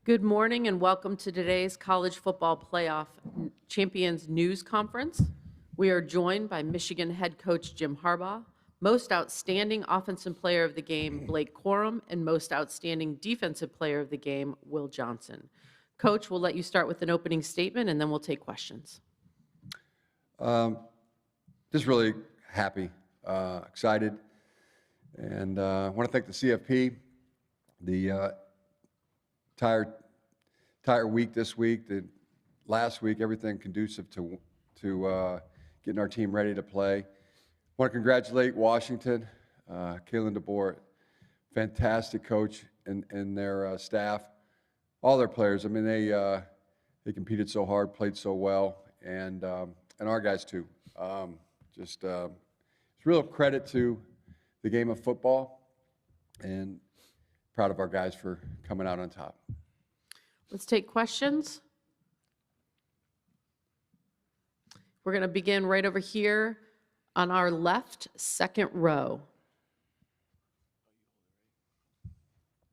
Good morning and welcome to today's College Football Playoff Champions News Conference. We are joined by Michigan head coach Jim Harbaugh, most outstanding offensive player of the game Blake Corum, and most outstanding defensive player of the game Will Johnson. Coach, we'll let you start with an opening statement and then we'll take questions. Just really happy, excited, and I want to thank the CFP, the entire week this week, the last week, everything conducive to getting our team ready to play. I want to congratulate Washington, Kalen DeBoer, fantastic coach, and their staff, all their players. I mean, they competed so hard, played so well, and our guys too. It's real credit to the game of football, and proud of our guys for coming out on top. Let's take questions. We're going to begin right over here on our left, second row.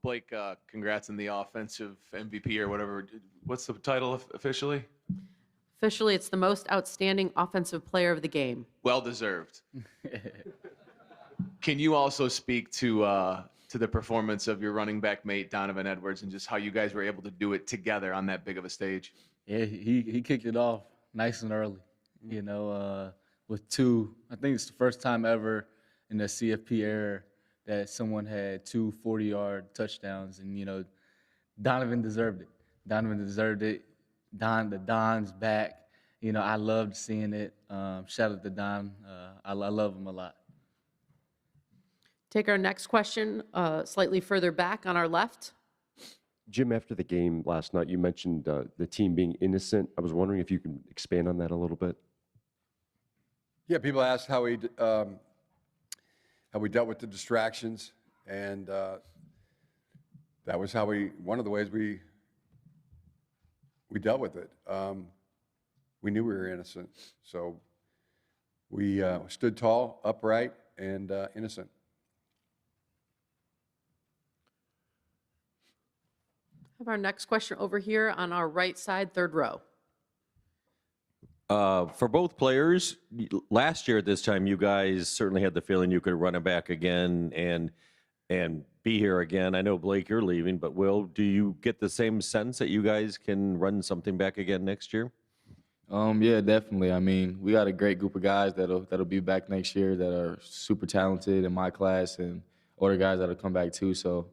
Blake, congrats on the offensive MVP or whatever. What's the title officially? Officially, it's the most outstanding offensive player of the game. Well deserved. Can you also speak to the performance of your running back mate, Donovan Edwards, and just how you guys were able to do it together on that big of a stage? Yeah, he kicked it off nice and early, with two. I think it's the first time ever in the CFP era that someone had two 40-yard touchdowns, and, Donovan deserved it. The Don's back. I loved seeing it. Shout out to Don. I love him a lot. Take our next question slightly further back on our left. Jim, after the game last night, you mentioned the team being innocent. I was wondering if you can expand on that a little bit. Yeah, people asked how we dealt with the distractions, and that was one of the ways we dealt with it. We knew we were innocent, so we stood tall, upright, and innocent. Have our next question over here on our right side, third row. For both players, last year at this time, you guys certainly had the feeling you could run it back again and be here again. I know, Blake, you're leaving, but Will, do you get the same sense that you guys can run something back again next year? Yeah, definitely. I mean, we got a great group of guys that'll be back next year that are super talented in my class, and other guys that'll come back too. So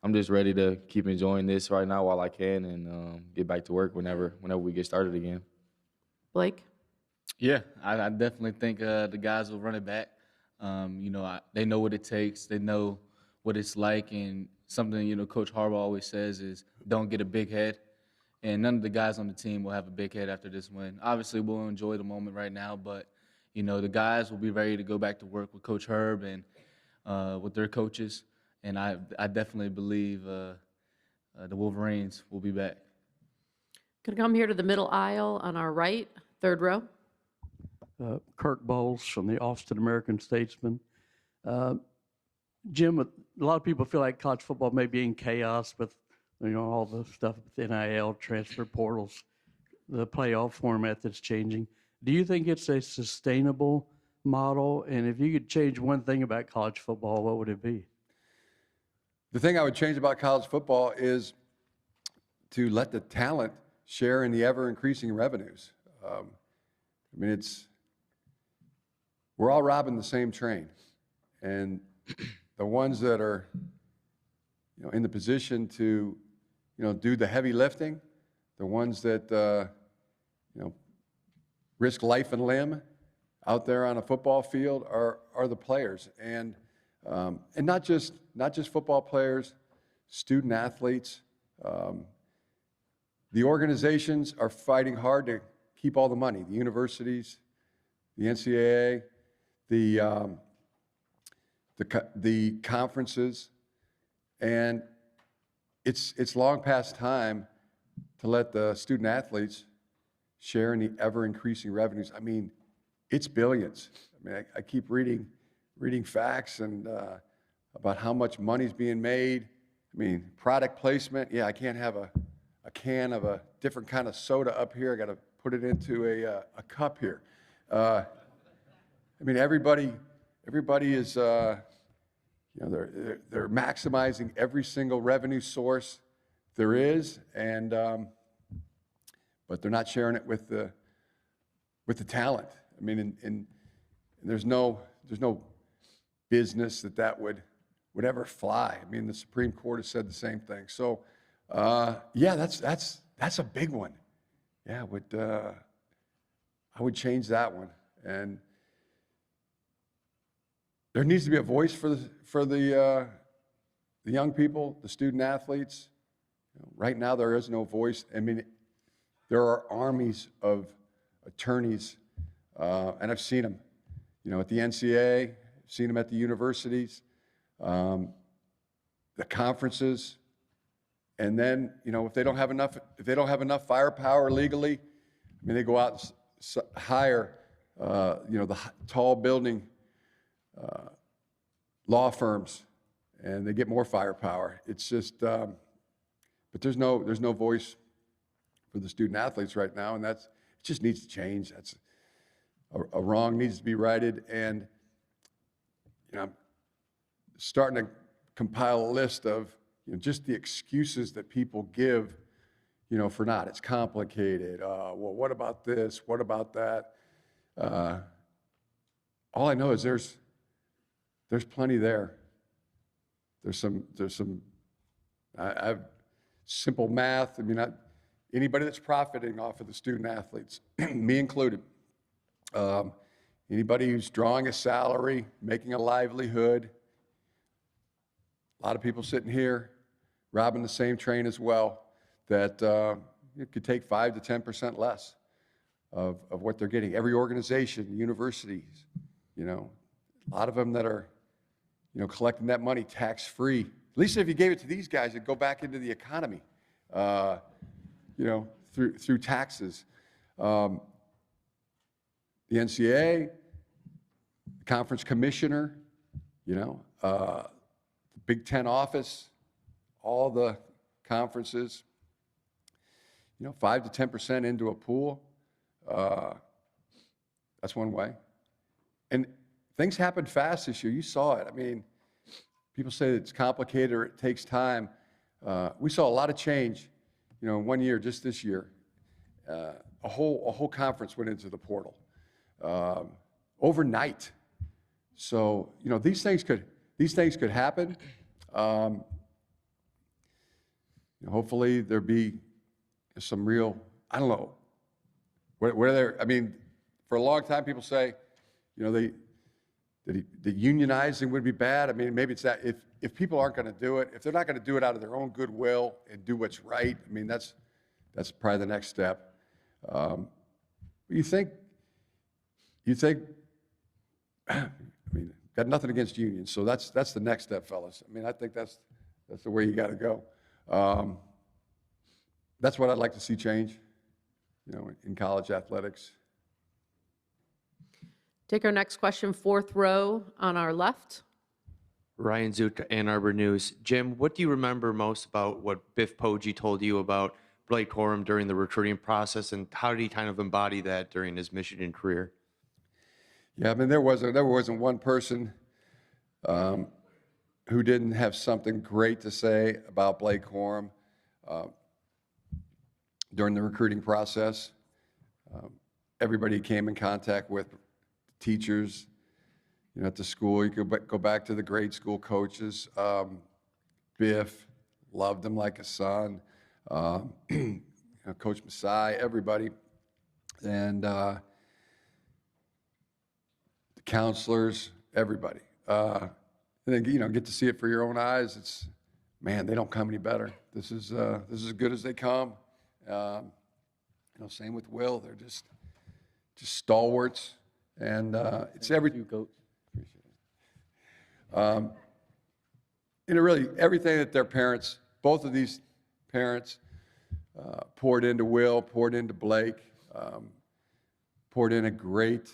I'm just ready to keep enjoying this right now while I can, and get back to work whenever we get started again. Blake? Yeah, I definitely think the guys will run it back. They know what it takes. They know what it's like, and something Coach Harbaugh always says is don't get a big head. And none of the guys on the team will have a big head after this win. Obviously, we'll enjoy the moment right now, but the guys will be ready to go back to work with Coach Herb and with their coaches. And I definitely believe the Wolverines will be back. Going to come here to the middle aisle on our right, third row. Kirk Bowles from the Austin American-Statesman. Jim, a lot of people feel like college football may be in chaos with all the stuff with NIL, transfer portals, the playoff format that's changing. Do you think it's a sustainable model? And if you could change one thing about college football, what would it be? The thing I would change about college football is to let the talent share in the ever-increasing revenues. We're all robbing the same train, and the ones that are, in the position to, do the heavy lifting, the ones that, risk life and limb out there on a football field are the players, and not just football players, student athletes. The organizations are fighting hard to keep all the money. The universities, the NCAA, the conferences, and it's long past time to let the student athletes share in the ever-increasing revenues. I mean, it's billions. I mean, I keep reading facts and about how much money's being made. I mean, product placement. Yeah, I can't have a can of a different kind of soda up here. I got to put it into a cup here. I mean, everybody is, they're maximizing every single revenue source there is, and but they're not sharing it with the talent. I mean, and there's no business that would ever fly. I mean, the Supreme Court has said the same thing. So, yeah, that's a big one. Yeah, I would change that one. And there needs to be a voice for the young people, the student athletes. Right now, there is no voice. I mean, there are armies of attorneys, and I've seen them, at the NCAA, I've seen them at the universities, the conferences, and then, if they don't have enough firepower legally, I mean, they go out and hire, the tall building law firms, and they get more firepower. It's just, but there's no voice for the student athletes right now, and it just needs to change. That's a wrong needs to be righted, and I'm starting to compile a list of just the excuses that people give, for not. It's complicated. Well, what about this? What about that? All I know is there's plenty there. There's some. I've simple math. I mean, anybody that's profiting off of the student athletes, me included. Anybody who's drawing a salary, making a livelihood. A lot of people sitting here robbing the same train as well, that it could take 5 to 10% less of what they're getting. Every organization, universities, a lot of them that are, collecting that money tax-free. At least if you gave it to these guys, it'd go back into the economy, through taxes. The NCAA, the conference commissioner, the Big Ten office, all the conferences, 5 to 10% into a pool. That's one way. And things happened fast this year. You saw it. I mean, people say it's complicated or it takes time. We saw a lot of change, in 1 year, just this year. A whole conference went into the portal overnight. So, these things could happen. Hopefully there be some real, I don't know, I mean, for a long time people say, that unionizing would be bad. I mean, maybe it's that if people aren't going to do it, if they're not going to do it out of their own goodwill and do what's right, I mean, that's probably the next step. You think, I mean, got nothing against unions, so that's the next step, fellas. I mean, I think that's the way you got to go. That's what I'd like to see change, in college athletics. Take our next question, fourth row on our left. Ryan Zook, Ann Arbor News. Jim, what do you remember most about what Biff Poggi told you about Blake Corum during the recruiting process, and how did he kind of embody that during his Michigan career? Yeah, I mean, there wasn't one person who didn't have something great to say about Blake Corum during the recruiting process. Everybody he came in contact with, teachers, at the school. You could go back to the grade school coaches. Biff loved him like a son. Coach Masai, everybody, and the counselors, everybody. And then get to see it for your own eyes. It's, man, they don't come any better. This is as good as they come. Same with Will. They're just stalwarts, and it's everything. Really everything that their parents, both of these parents, poured into Will, poured into Blake, poured in a great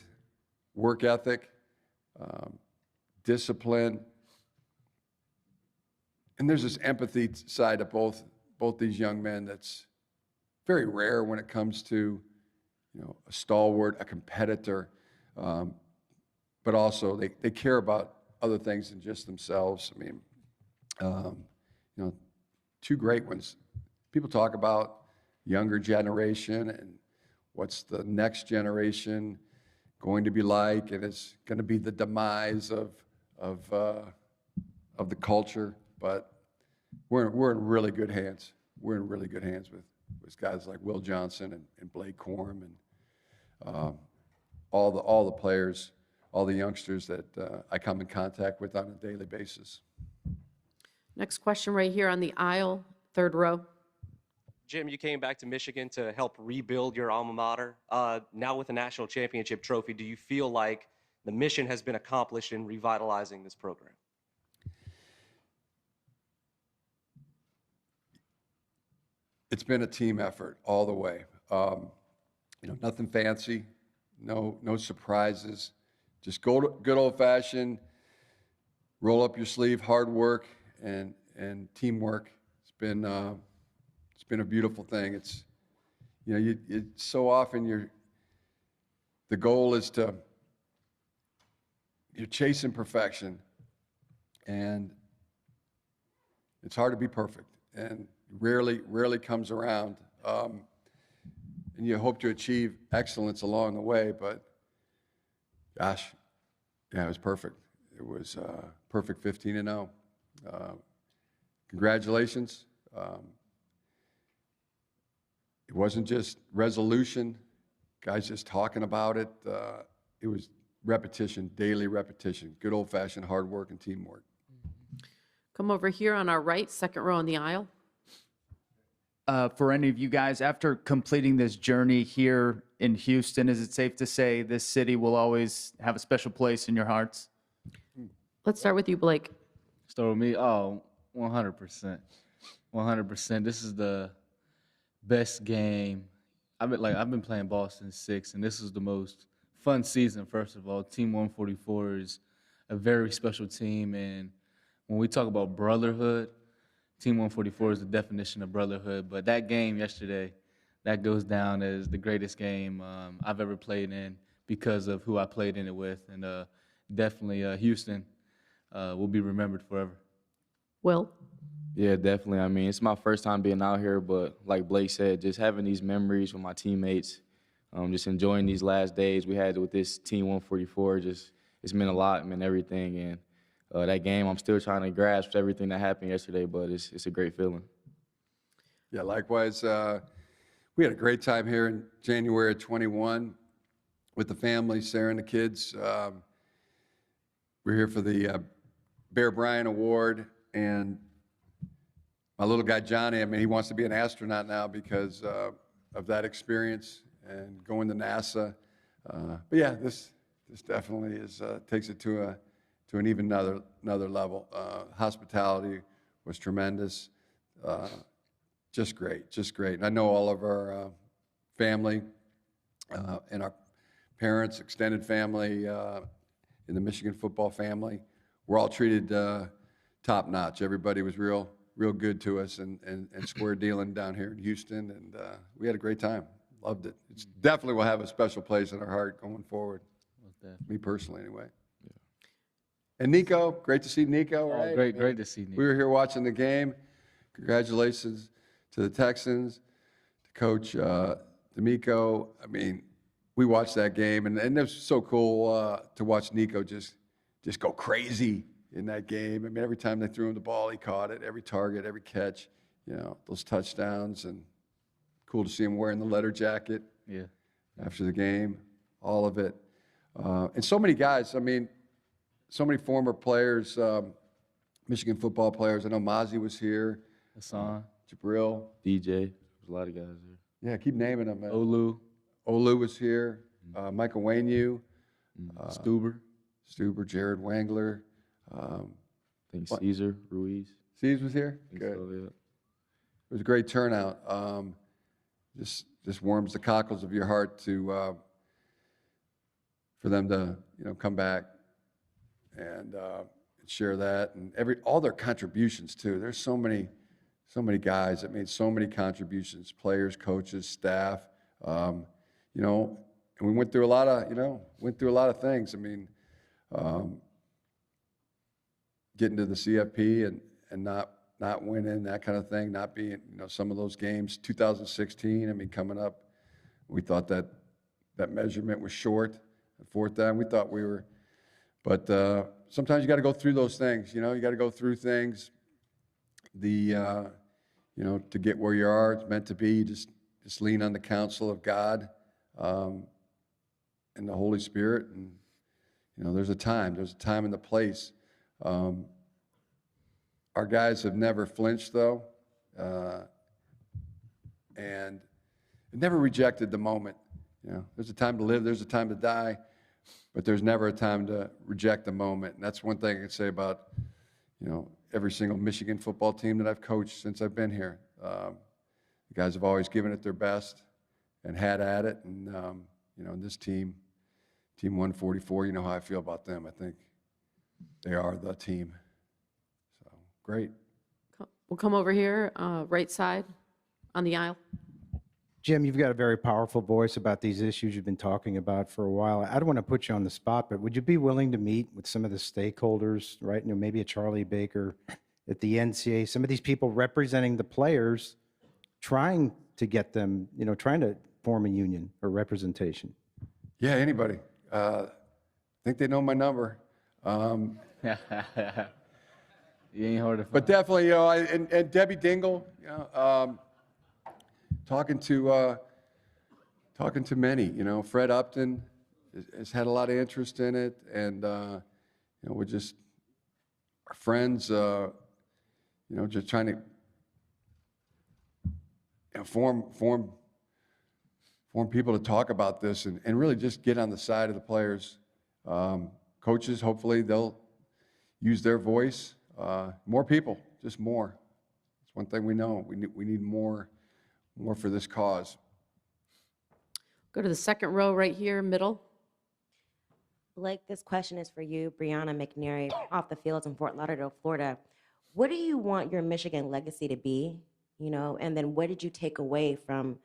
work ethic, discipline, and there's this empathy side of both these young men that's very rare when it comes to, a stalwart, a competitor, but also they care about other things than just themselves. I mean, two great ones. People talk about younger generation and what's the next generation going to be like, and it's going to be the demise of the culture. But we're in really good hands. We're in really good hands with guys like Will Johnson and Blake Corum and all the players, all the youngsters that I come in contact with on a daily basis. Next question right here on the aisle, third row. Jim, you came back to Michigan to help rebuild your alma mater. Now with a national championship trophy, do you feel like the mission has been accomplished in revitalizing this program? It's been a team effort all the way. Nothing fancy, no surprises, just good old-fashioned, roll up your sleeve, hard work and teamwork. It's been a beautiful thing. It's so often the goal is you're chasing perfection, and it's hard to be perfect, and rarely comes around. And you hope to achieve excellence along the way, but gosh, yeah, it was perfect. It was perfect 15-0. Congratulations. It wasn't just resolution, guys just talking about it. It was repetition, daily repetition, good old-fashioned hard work and teamwork. Come over here on our right, second row on the aisle. For any of you guys, after completing this journey here in Houston, is it safe to say this city will always have a special place in your hearts? Let's start with you, Blake. Start with me. Oh, 100%. 100%. This is the best game. I've been playing ball since 6, and this is the most fun season, first of all. Team 144 is a very special team, and when we talk about brotherhood, Team 144 is the definition of brotherhood. But that game yesterday, that goes down as the greatest game I've ever played in because of who I played in it with. And definitely Houston will be remembered forever. Will? Yeah, definitely. I mean, it's my first time being out here, but like Blake said, just having these memories with my teammates, just enjoying these last days we had with this Team 144, it's meant a lot, meant everything. And that game, I'm still trying to grasp everything that happened yesterday, but it's a great feeling. Yeah, likewise. We had a great time here in January of 21 with the family, Sarah and the kids. We're here for the Bear Bryant Award, and my little guy Johnny, I mean, he wants to be an astronaut now because of that experience and going to NASA. But yeah, this definitely takes it to an even another level. Hospitality was tremendous. Just great. And I know all of our family and our parents, extended family in the Michigan football family. We're all treated top notch. Everybody was real good to us and square dealing down here in Houston, and we had a great time. Loved it. It's definitely will have a special place in our heart going forward. Me personally, anyway. Yeah. And Nico, great to see Nico. Right? Great to see Nico. We were here watching the game. Congratulations to the Texans, to Coach D'Amico. I mean, we watched that game, and it was so cool to watch Nico just go crazy in that game. I mean, every time they threw him the ball, he caught it. Every target, every catch, those touchdowns, and cool to see him wearing the leather jacket. Yeah. After the game, all of it, and so many guys. I mean, so many former players, Michigan football players. I know Mozzie was here. Hassan, Jabril, DJ, there's a lot of guys there. Yeah, keep naming them. Man. Olu was here. Michael Wainu, Stuber, Jared Wangler. I think Caesar Ruiz. Caesar was here? Good. So, yeah. It was a great turnout. Just warms the cockles of your heart for them to come back and share that, and all their contributions too. There's so many so many guys that made so many contributions, players, coaches, staff, you know, and we went through a lot of things. I mean, getting to the CFP and not winning, that kind of thing, not being, you know, some of those games. 2016, I mean, coming up, we thought that measurement was short. Fourth down, we thought we were, but sometimes you got to go through those things. You know, you got to go through things. You know, to get where you are, it's meant to be. Just lean on the counsel of God and the Holy Spirit. And you know, there's a time and the place. Our guys have never flinched, though, and never rejected the moment. You know, there's a time to live, there's a time to die, but there's never a time to reject the moment. And that's one thing I can say about, you know, every single Michigan football team that I've coached since I've been here. The guys have always given it their best and had at it. And, you know, this team 144, you know how I feel about them. I think they are the team. So, great. We'll come over here, right side on the aisle. Jim, you've got a very powerful voice about these issues you've been talking about for a while. I don't want to put you on the spot, but would you be willing to meet with some of the stakeholders, right? You know, maybe a Charlie Baker at the NCAA, some of these people representing the players, trying to get them, you know, trying to form a union or representation? Yeah, anybody. I think they know my number. You ain't hard to find. But definitely, you know, and Debbie Dingle, you know, talking to many, you know, Fred Upton has had a lot of interest in it, and you know, we're just our friends, you know, just trying to, you know, form people to talk about this and really just get on the side of the players. Coaches, hopefully, they'll use their voice. More people, just more. It's one thing we know. We need more for this cause. Go to the second row right here, middle. Blake, this question is for you, Brianna McNary, off the fields in Fort Lauderdale, Florida. What do you want your Michigan legacy to be? You know, and then what did you take away from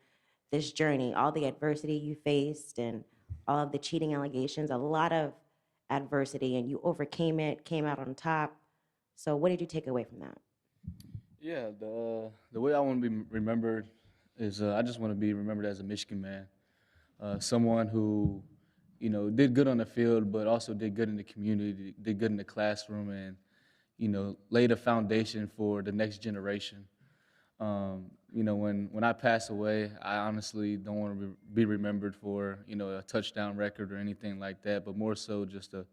this journey? All the adversity you faced and all of the cheating allegations, a lot of adversity, and you overcame it, came out on top. So what did you take away from that? Yeah, the way I want to be remembered is I just want to be remembered as a Michigan man, someone who, you know, did good on the field, but also did good in the community, did good in the classroom, and, you know, laid a foundation for the next generation. You know, when I pass away, I honestly don't want to be remembered for, you know, a touchdown record or anything like that, but more so just a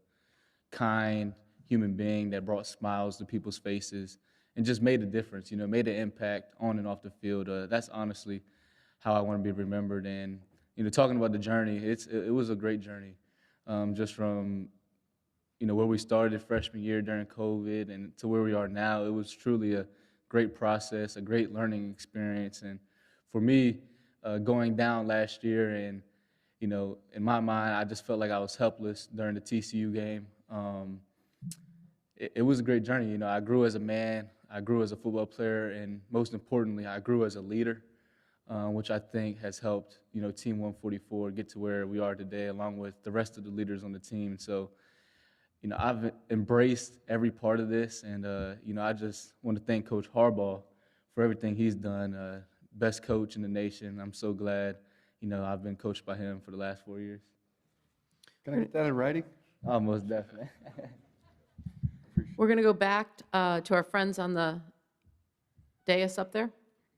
kind human being that brought smiles to people's faces and just made a difference, you know, made an impact on and off the field. That's honestly how I want to be remembered. And, you know, talking about the journey, it was a great journey, just from, you know, where we started freshman year during COVID and to where we are now. It was truly a great process, a great learning experience. And for me, going down last year and, you know, in my mind, I just felt like I was helpless during the TCU game. It was a great journey. You know, I grew as a man, I grew as a football player, and most importantly, I grew as a leader, which I think has helped, you know, Team 144 get to where we are today, along with the rest of the leaders on the team. So, you know, I've embraced every part of this, and, you know, I just want to thank Coach Harbaugh for everything he's done. Best coach in the nation. I'm so glad, you know, I've been coached by him for the last 4 years. Can I get that in writing? Most definitely. We're going to go back to our friends on the dais up there.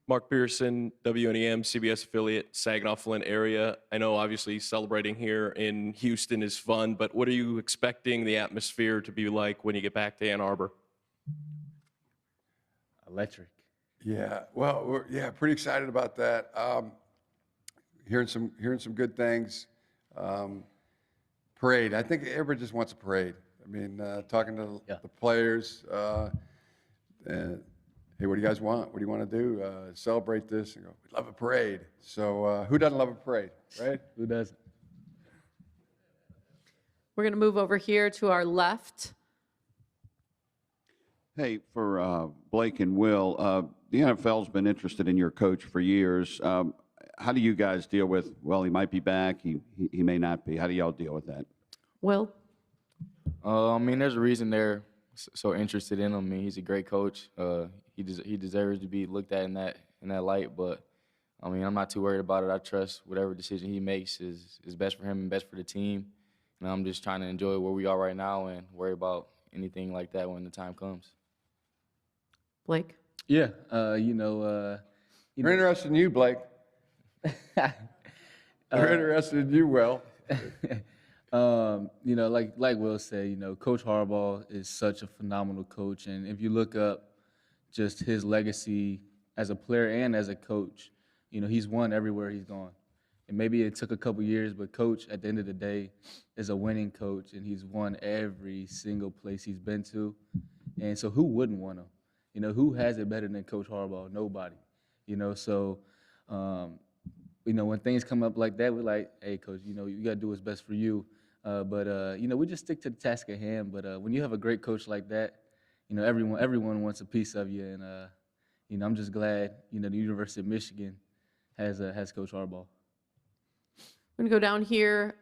Mark Pearson, WNEM, CBS affiliate, Saginaw, Flint area. I know obviously celebrating here in Houston is fun, but what are you expecting the atmosphere to be like when you get back to Ann Arbor? Electric. Yeah, well, we're pretty excited about that. Hearing some good things. Parade. I think everybody just wants a parade. I mean, talking to the players, hey, what do you guys want? What do you want to do? Celebrate this? And go, we love a parade. So who doesn't love a parade, right? Who doesn't? We're going to move over here to our left. Hey, for Blake and Will, the NFL's been interested in your coach for years. How do you guys deal with, well, he might be back, he may not be. How do y'all deal with that? Will? I mean, there's a reason they're so interested in him. I mean, he's a great coach. He deserves to be looked at in that light. But I mean, I'm not too worried about it. I trust whatever decision he makes is best for him and best for the team. And I'm just trying to enjoy where we are right now and worry about anything like that when the time comes. Blake? Yeah, We're interested in you, Blake. We're interested in you, Will. Like Will said, Coach Harbaugh is such a phenomenal coach, and if you look up just his legacy as a player and as a coach, he's won everywhere he's gone. And maybe it took a couple years, but Coach, at the end of the day, is a winning coach, and he's won every single place he's been to. And so who wouldn't want him? Who has it better than Coach Harbaugh? Nobody. So when things come up like that, we're like, hey, Coach, you got to do what's best for you. We just stick to the task at hand. But when you have a great coach like that, everyone wants a piece of you. And, I'm just glad, the University of Michigan has Coach Harbaugh. I'm going to go down here,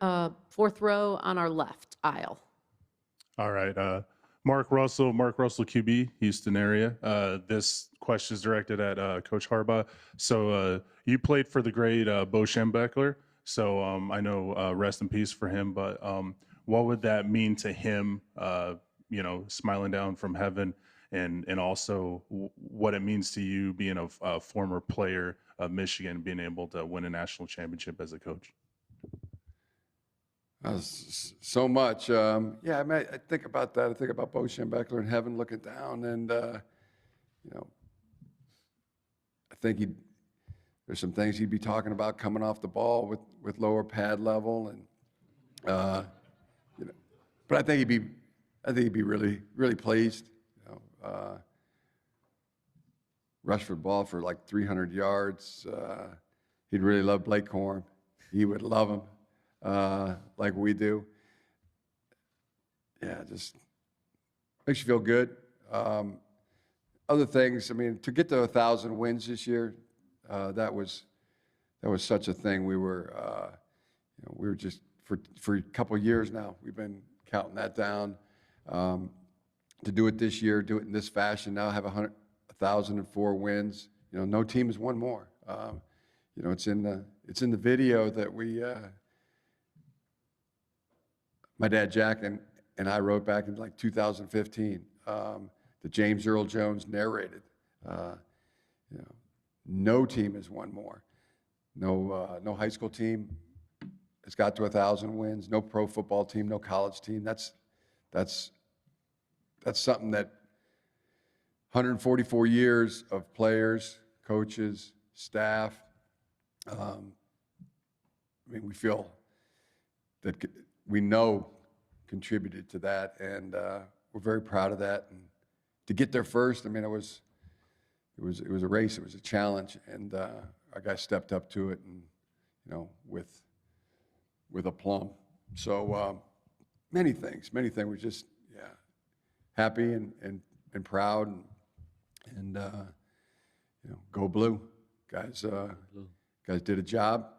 fourth row on our left aisle. All right. Mark Russell, QB, Houston area. This question is directed at Coach Harbaugh. So you played for the great Bo Schembechler. So I know rest in peace for him, but what would that mean to him, smiling down from heaven, and also what it means to you being a former player of Michigan, being able to win a national championship as a coach? So much. I think about that. I think about Bo Schembechler in heaven looking down, and I think there's some things he'd be talking about coming off the ball with lower pad level, and but I think he'd be really, really pleased. Rush for the ball for like 300 yards. He'd really love Blake Corum. He would love him. Like we do. Yeah, just makes you feel good. Other things, I mean, to get to 1,000 wins this year, that was such a thing. We were just for a couple of years now, we've been counting that down. To do it this year, do it in this fashion, now have 1,004 wins. No team has won more. It's in the video that we. My dad Jack and I wrote back in like 2015 that James Earl Jones narrated. No team has won more. No high school team has got to 1,000 wins. No pro football team. No college team. That's something that 144 years of players, coaches, staff. We feel that. We know contributed to that, and we're very proud of that. And to get there first, it was a race, it was a challenge, and our guys stepped up to it, and with aplomb. So many things. We're just happy and proud, and go blue, guys. Guys did a job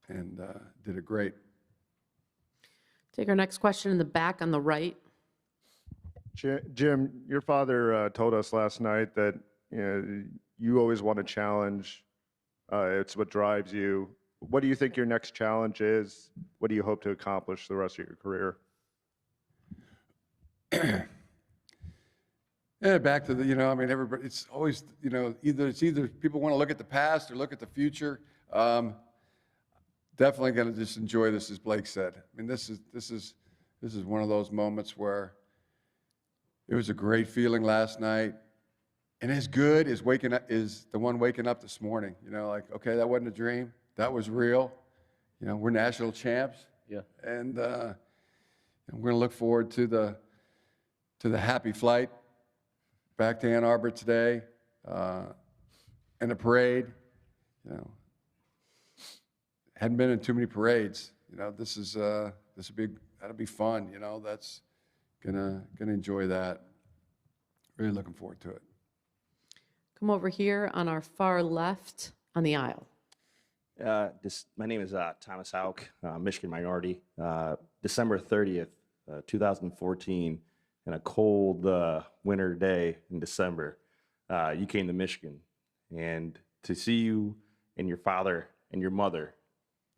and did it great. Take our next question in the back on the right. Jim, your father told us last night that you always want to challenge. It's what drives you. What do you think your next challenge is? What do you hope to accomplish the rest of your career? Back to the, everybody, it's always, either people want to look at the past or look at the future. Definitely going to just enjoy this, as Blake said. This is one of those moments where it was a great feeling last night, and as good as the one waking up this morning. Okay, that wasn't a dream. That was real. We're national champs. Yeah. And we're going to look forward to the happy flight back to Ann Arbor today, and the parade. Hadn't been in too many parades. That'll be fun. That's gonna enjoy that. Really looking forward to it. Come over here on our far left on the aisle. My name is Thomas Hauk, Michigan minority. December 30th, 2014, in a cold winter day in December, you came to Michigan. And to see you and your father and your mother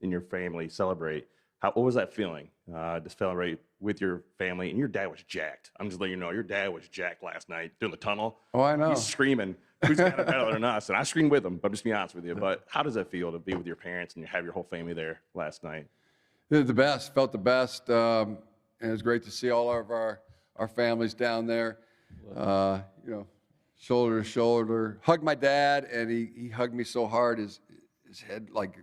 and your family celebrate, what was that feeling to celebrate with your family? And your dad was jacked. I'm just letting you know, your dad was jacked last night during the tunnel. Oh, I know. He's screaming, who's got it better than us? And I screamed with him, but I'm just being honest with you. But how does that feel to be with your parents and you have your whole family there last night? It was the best, felt the best. And it was great to see all of our families down there, shoulder to shoulder. Hugged my dad, and he hugged me so hard, his head, like,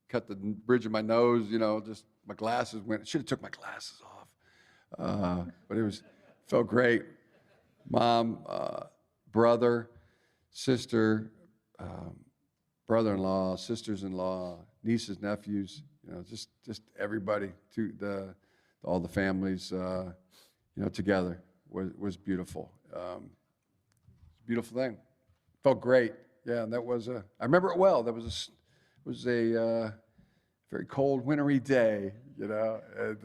cut the bridge of my nose, just my glasses went. Should have took my glasses off. But felt great. Mom, brother, sister, brother-in-law, sisters-in-law, nieces, nephews, just everybody, all the families, together was beautiful. Beautiful thing. Felt great. Yeah, and that was I remember it well. That was a very cold, wintry day, and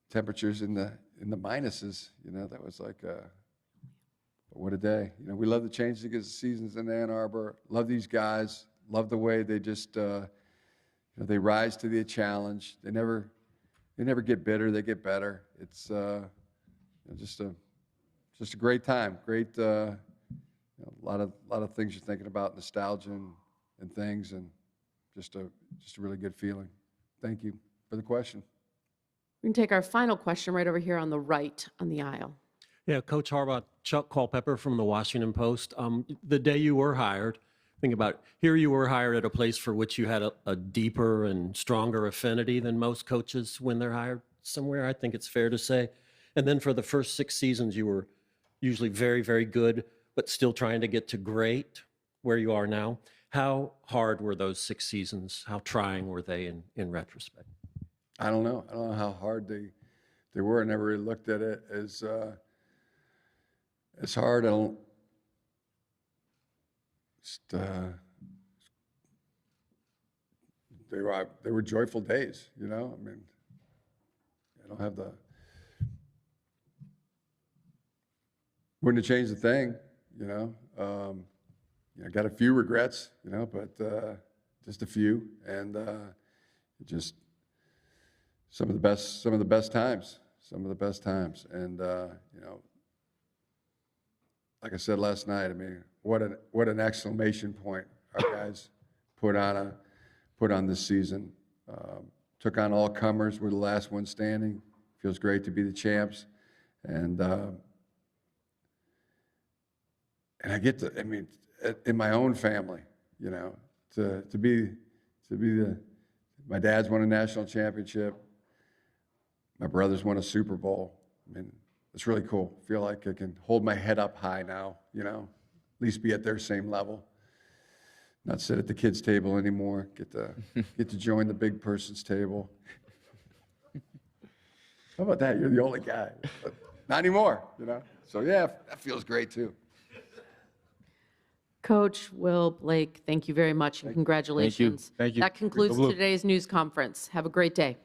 temperatures in the minuses. That was like what a day. We love the changes of the seasons in Ann Arbor. Love these guys. Love the way they just they rise to the challenge. They never get bitter. They get better. It's just a great time. Great. A lot of things you're thinking about, nostalgia and things, and just a really good feeling. Thank you for the question. We can take our final question right over here on the right on the aisle. Yeah, Coach Harbaugh, Chuck Culpepper from the Washington Post. The day you were hired, think about it, here you were hired at a place for which you had a deeper and stronger affinity than most coaches when they're hired somewhere, I think it's fair to say. And then for the first 6 seasons, you were usually very, very good, but still trying to get to great where you are now. How hard were those 6 seasons? How trying were they in retrospect? I don't know. I don't know how hard they were. I never really looked at it as hard. I don't. They were joyful days. I mean, I don't have wouldn't have changed a thing. I got a few regrets. But just a few, and just some of the best times. And like I said last night, I mean, what an exclamation point our guys put on this season. Took on all comers. We're the last one standing. Feels great to be the champs, and I get to. I mean, in my own family, to be my dad's won a national championship. My brothers won a Super Bowl. I mean, it's really cool. Feel like I can hold my head up high now, at least be at their same level. Not sit at the kids' table anymore. Get to join the big person's table. How about that? You're the only guy. But not anymore, So yeah, that feels great too. Coach Will, Blake, thank you very much and congratulations. Thank you. That concludes today's news conference. Have a great day.